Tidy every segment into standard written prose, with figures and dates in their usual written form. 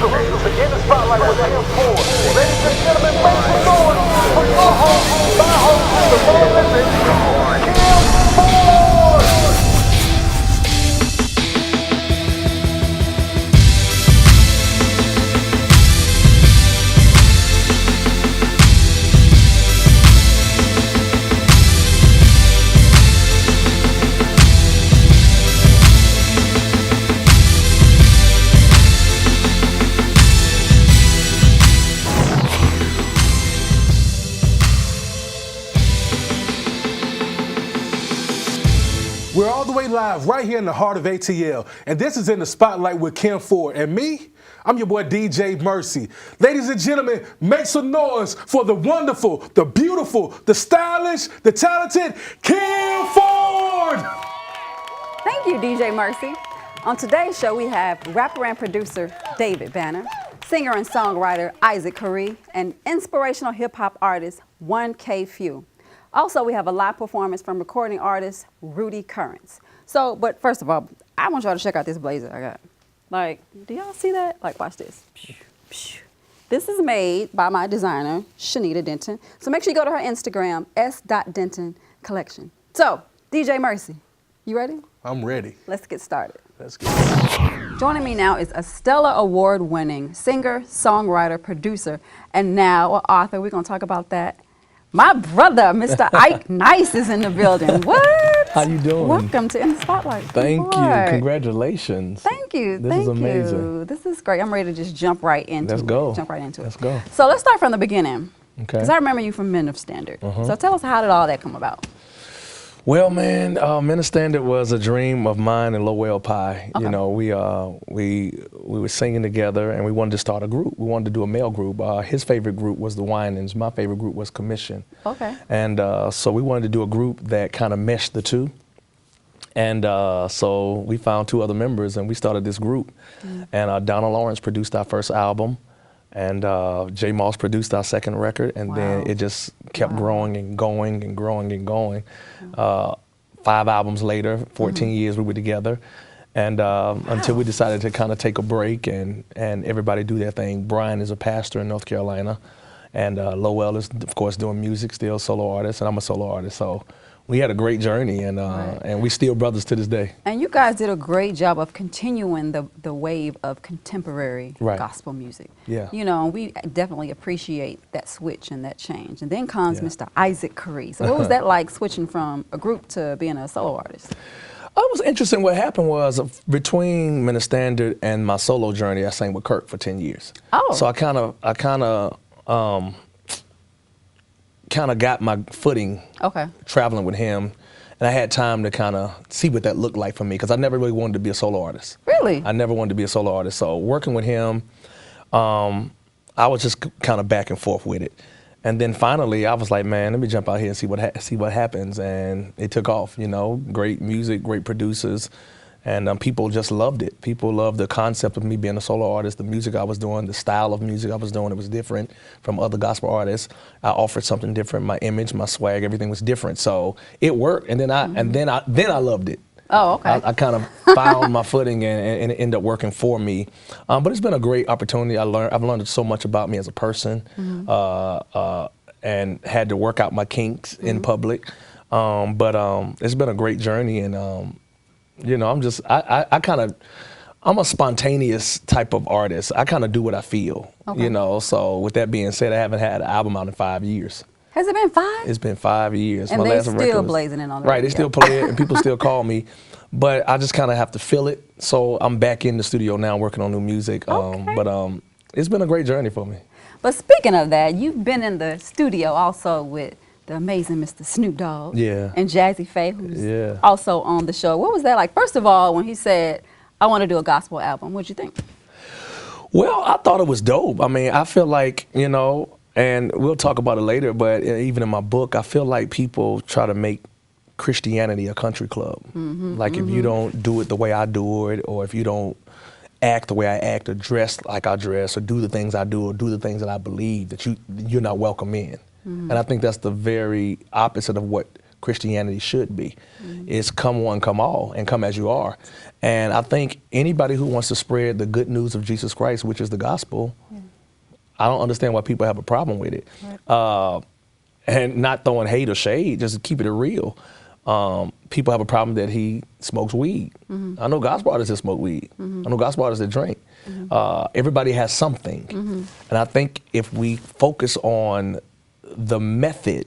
Begin the spotlight with him forward. Ladies and gentlemen, make some noise for your host, my host, the one and Kim Ford. We're all the way live right here in the heart of ATL, and this is In the Spotlight with Kim Ford. And me, I'm your boy DJ Mercy. Ladies and gentlemen, make some noise for the wonderful, the beautiful, the stylish, the talented Kim Ford! Thank you, DJ Mercy. On today's show, we have rapper and producer David Banner, singer and songwriter Issac Carree, and inspirational hip-hop artist 1K Few. Also, we have a live performance from recording artist Rudy Currents. So, but first of all, I want y'all to check out this blazer I got. Like, do y'all see that? Like, watch this. This is made by my designer, Shanita Denton. So make sure you go to her Instagram, s.denton collection. So, DJ Mercy, you ready? I'm ready. Let's get started. Let's get started. Joining me now is a Stellar Award-winning singer, songwriter, producer, and now an author. We're gonna talk about that. My brother, Mr. Ike Nice, is in the building. What? How you doing? Welcome to In the Spotlight. Thank you. Congratulations. Thank you. This is amazing. This is great. I'm ready to just jump right into it. Let's go. Jump right into it. Let's go. So let's start from the beginning. Okay. Because I remember you from Men of Standard. So tell us, how did all that come about? Well, man, Men of Standard was a dream of mine and Lowell Pie. Okay. You know, we were singing together, and we wanted to start a group. We wanted to do a male group. His favorite group was the Winans. My favorite group was Commission. Okay. And so we wanted to do a group that kind of meshed the two. And so we found two other members, and we started this group. And Donna Lawrence produced our first album. And J. Moss produced our second record, and then it just kept growing and going and growing and going. 5 albums later, 14 years we were together, and until we decided to kind of take a break and everybody do their thing. Brian is a pastor in North Carolina, and Lowell is, of course, doing music, still solo artist, and I'm a solo artist. So we had a great journey, and we still brothers to this day. And you guys did a great job of continuing the wave of contemporary gospel music. Yeah. You know, we definitely appreciate that switch and that change. And then comes Mr. Issac Carree. So what was that like, switching from a group to being a solo artist? It was interesting. What happened was, between Men of Standard and my solo journey, I sang with Kirk for 10 years. Oh. So I kind of got my footing traveling with him, and I had time to kind of see what that looked like for me, because I never really wanted to be a solo artist. Really? I never wanted to be a solo artist. So working with him, I was just kind of back and forth with it. And then finally, I was like, man, let me jump out here and see what happens. And it took off. You know, great music, great producers. And people just loved it. People loved the concept of me being a solo artist, the music I was doing, the style of music I was doing. It was different from other gospel artists. I offered something different. My image, my swag, everything was different. So it worked, and then I loved it. Oh, okay. I kind of found my footing, and it ended up working for me. But it's been a great opportunity. I've learned so much about me as a person, and had to work out my kinks in public. But it's been a great journey, and you know, I'm a spontaneous type of artist. I kind of do what I feel, you know. So with that being said, I haven't had an album out in 5 years. Has it been 5? It's been 5 years. And my they last still record blazing it on the Right, they radio. still play it, and people still call me. But I just kind of have to feel it. So I'm back in the studio now working on new music. But it's been a great journey for me. But speaking of that, you've been in the studio also with the amazing Mr. Snoop Dogg and Jazzy Faye, who's also on the show. What was that like? First of all, when he said, I want to do a gospel album, what'd you think? Well, I thought it was dope. I mean, I feel like, you know, and we'll talk about it later, but even in my book, I feel like people try to make Christianity a country club. Like if you don't do it the way I do it, or if you don't act the way I act, or dress like I dress, or do the things I do, or do the things that I believe, that you're not welcome in. And I think that's the very opposite of what Christianity should be. It's come one, come all, and come as you are. And I think anybody who wants to spread the good news of Jesus Christ, which is the gospel, I don't understand why people have a problem with it. Right. And not throwing hate or shade, just keeping it real. People have a problem that he smokes weed. I know gospel artists that smoke weed. I know gospel artists that drink. Everybody has something. And I think if we focus on the method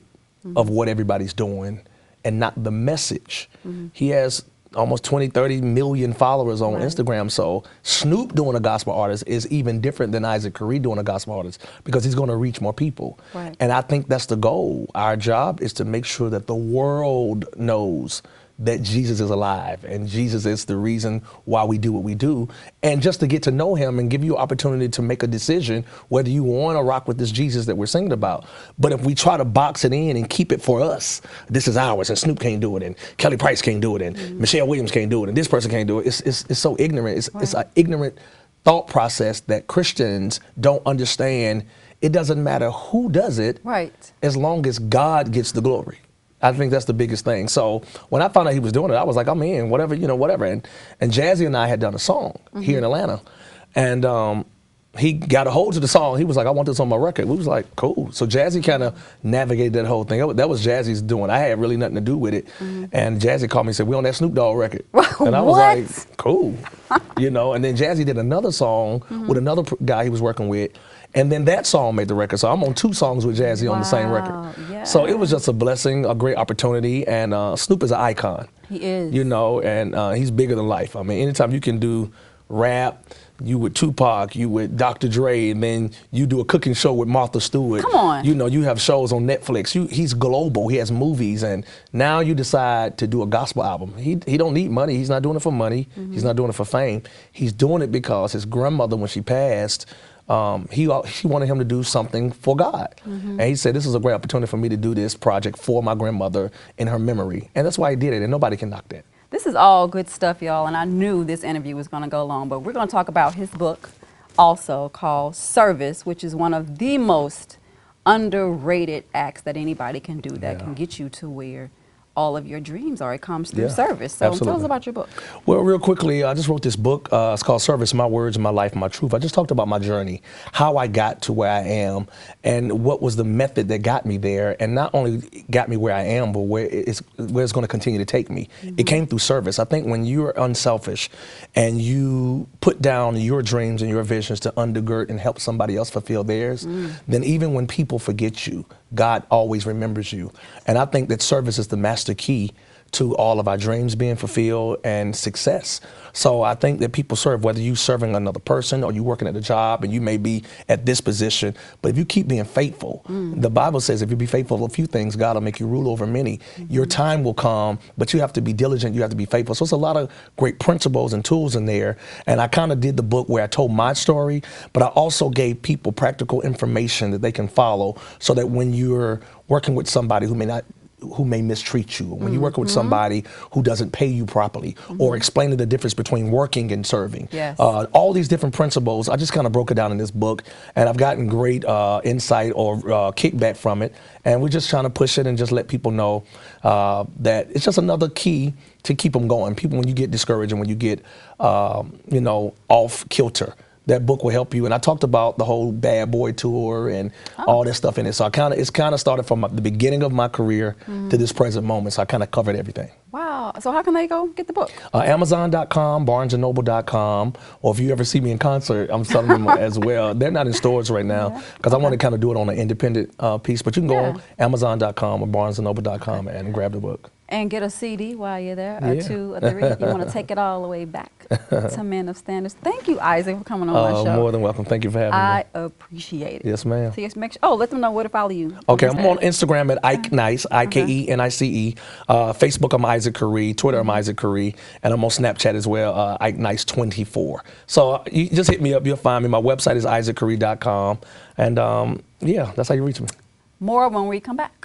of what everybody's doing and not the message, he has almost 20, 30 million followers on Instagram. So Snoop doing a gospel artist is even different than Issac Carree doing a gospel artist because he's going to reach more people. Right. And I think that's the goal. Our job is to make sure that the world knows that Jesus is alive and Jesus is the reason why we do what we do, and just to get to know him and give you an opportunity to make a decision whether you want to rock with this Jesus that we're singing about. But if we try to box it in and keep it for us, this is ours, and Snoop can't do it, and Kelly Price can't do it, and Michelle Williams can't do it, and this person can't do it. It's so ignorant. It's an ignorant thought process that Christians don't understand. It doesn't matter who does it, as long as God gets the glory. I think that's the biggest thing. So when I found out he was doing it, I was like, I'm in, whatever, whatever. And Jazzy and I had done a song here in Atlanta. And he got a hold of the song. He was like, I want this on my record. We was like, cool. So Jazzy kind of navigated that whole thing. That was Jazzy's doing. I had really nothing to do with it. And Jazzy called me and said, we on that Snoop Dogg record. And I was like, cool. And then Jazzy did another song with another guy he was working with. And then that song made the record. So I'm on 2 songs with Jazzy on the same record. Yeah. So it was just a blessing, a great opportunity. And Snoop is an icon. He is. And he's bigger than life. I mean, anytime you can do rap, you with Tupac, you with Dr. Dre, and then you do a cooking show with Martha Stewart. Come on. You have shows on Netflix. He's global. He has movies. And now you decide to do a gospel album. He don't need money. He's not doing it for money. He's not doing it for fame. He's doing it because his grandmother, when she passed, she wanted him to do something for God. And he said, this is a great opportunity for me to do this project for my grandmother in her memory. And that's why he did it, and nobody can knock that. This is all good stuff, y'all, and I knew this interview was going to go long, but we're going to talk about his book also called Service, which is one of the most underrated acts that anybody can do that can get you to where all of your dreams are. It comes through service. So tell us about your book. Well, real quickly, I just wrote this book. It's called Service, My Words, My Life, My Truth. I just talked about my journey, how I got to where I am, and what was the method that got me there, and not only got me where I am, but where it's going to continue to take me. It came through service. I think when you're unselfish and you put down your dreams and your visions to undergird and help somebody else fulfill theirs, then even when people forget you, God always remembers you. And I think that service is the master key to all of our dreams being fulfilled and success. So I think that people serve, whether you're serving another person or you're working at a job and you may be at this position, but if you keep being faithful, the Bible says if you be faithful of a few things, God will make you rule over many. Your time will come, but you have to be diligent, you have to be faithful. So it's a lot of great principles and tools in there. And I kind of did the book where I told my story, but I also gave people practical information that they can follow so that when you're working with somebody who may mistreat you, when you're working with somebody who doesn't pay you properly, or explaining the difference between working and serving. All these different principles, I just kind of broke it down in this book, and I've gotten great insight or kickback from it, and we're just trying to push it and just let people know that it's just another key to keep them going. People, when you get discouraged and when you get, off kilter, that book will help you. And I talked about the whole Bad Boy tour and all that stuff in it. So it's kind of started from the beginning of my career to this present moment. So I kind of covered everything. Wow. So how can they go get the book? Amazon.com, BarnesandNoble.com, or if you ever see me in concert, I'm selling them as well. They're not in stores right now because I want to kind of do it on an independent piece. But you can go on Amazon.com or BarnesandNoble.com and grab the book. And get a CD while you're there, or 2 or 3. You want to take it all the way back to Men of Standards. Thank you, Isaac, for coming on my show. More than welcome. Thank you for having me. I appreciate it. Yes, ma'am. So let them know where to follow you. Okay, I'm on Instagram at Ike Nice, IKENICE. Facebook, I'm Issac Carree. Twitter, I'm Issac Carree. And I'm on Snapchat as well, Ike Nice 24. So you just hit me up. You'll find me. My website is IsacCarree.com. And that's how you reach me. More when we come back.